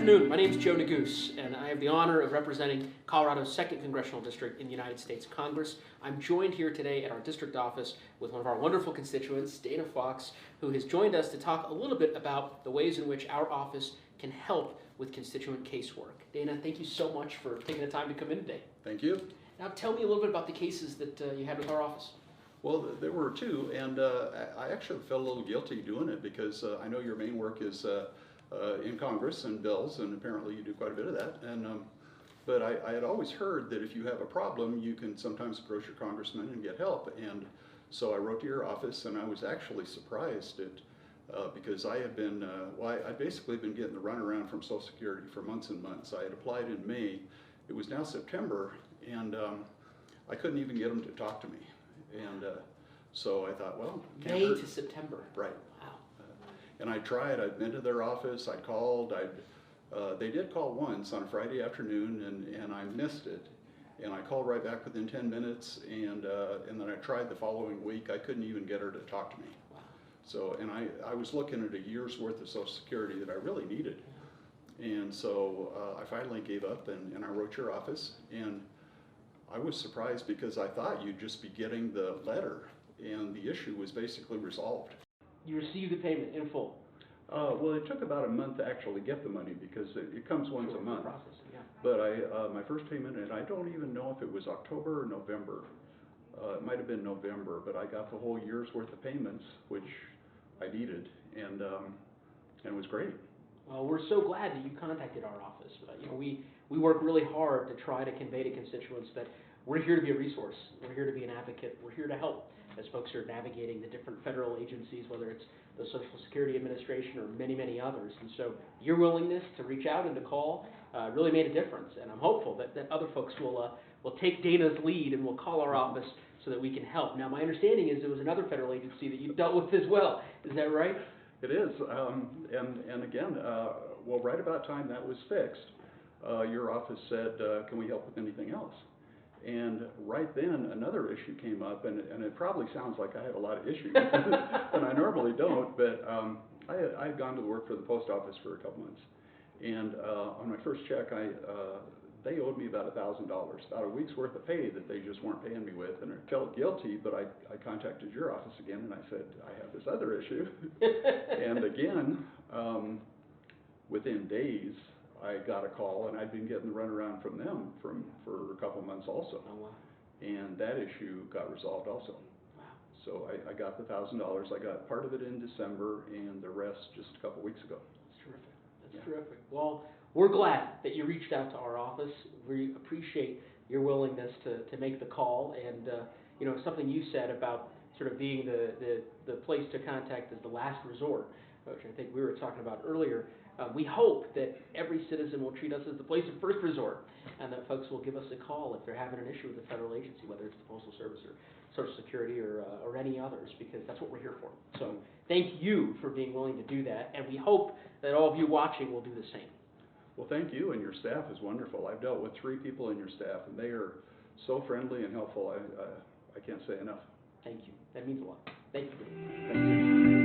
afternoon. My name is Joe Neguse, and I have the honor of representing Colorado's 2nd Congressional District in the United States Congress. I'm joined here today at our district office with one of our wonderful constituents, Dana Fox, who has joined us to talk a little bit about the ways in which our office can help with constituent casework. Dana, thank you so much for taking the time to come in today. Thank you. Now tell me a little bit about the cases that you had with our office. Well, there were two, and I actually felt a little guilty doing it because I know your main work is in Congress and bills, and apparently you do quite a bit of that. And but I had always heard that if you have a problem, you can sometimes approach your congressman and get help. And so I wrote to your office, and I was actually surprised at because I had been I'd basically been getting the runaround from Social Security for months and months. I had applied in May. It was now September, and I couldn't even get them to talk to me. And so I thought, well, May to September. Right. Wow. And I tried. I'd been to their office. I called. They did call once on a Friday afternoon, and I missed it. And I called right back within 10 minutes. And then I tried the following week. I couldn't even get her to talk to me. Wow. So, and I was looking at a year's worth of Social Security that I really needed. And so I finally gave up, and I wrote your office. And I was surprised because I thought you'd just be getting the letter, and the issue was basically resolved. You received the payment in full. Well, it took about a month to actually get the money because it comes once a month. Processing, yeah. But my first payment, and I don't even know if it was October or November. It might have been November, but I got the whole year's worth of payments, which I needed, and it was great. Well, we're so glad that you contacted our office. You know, we work really hard to try to convey to constituents that we're here to be a resource. We're here to be an advocate. We're here to help as folks are navigating the different federal agencies, whether it's the Social Security Administration or many, many others. And so your willingness to reach out and to call really made a difference. And I'm hopeful that other folks will take Dana's lead and will call our office so that we can help. Now, my understanding is there was another federal agency that you dealt with as well. Is that right? It is, and again, well, right about time that was fixed, your office said, can we help with anything else? And right then, another issue came up, and it probably sounds like I had a lot of issues, and I normally don't, but I had gone to work for the post office for a couple months, and on my first check, they owed me about $1,000, about a week's worth of pay that they just weren't paying me with, and I felt guilty, but I contacted your office again, and I said, I have this other issue, and again, within days, I got a call, and I'd been getting the runaround from them for a couple months also. Oh, wow. And that issue got resolved also. Wow. So I got the $1,000. I got part of it in December, and the rest just a couple weeks ago. That's terrific. That's terrific. Well, we're glad that you reached out to our office. We appreciate your willingness to make the call, and you know, something you said about sort of being the place to contact as the last resort, which I think we were talking about earlier. We hope that every citizen will treat us as the place of first resort, and that folks will give us a call if they're having an issue with a federal agency, whether it's the Postal Service or Social Security or any others, because that's what we're here for. So thank you for being willing to do that, and we hope that all of you watching will do the same. Well, thank you, and your staff is wonderful. I've dealt with 3 people in your staff, and they are so friendly and helpful. I can't say enough. Thank you. That means a lot. Thank you. Thank you.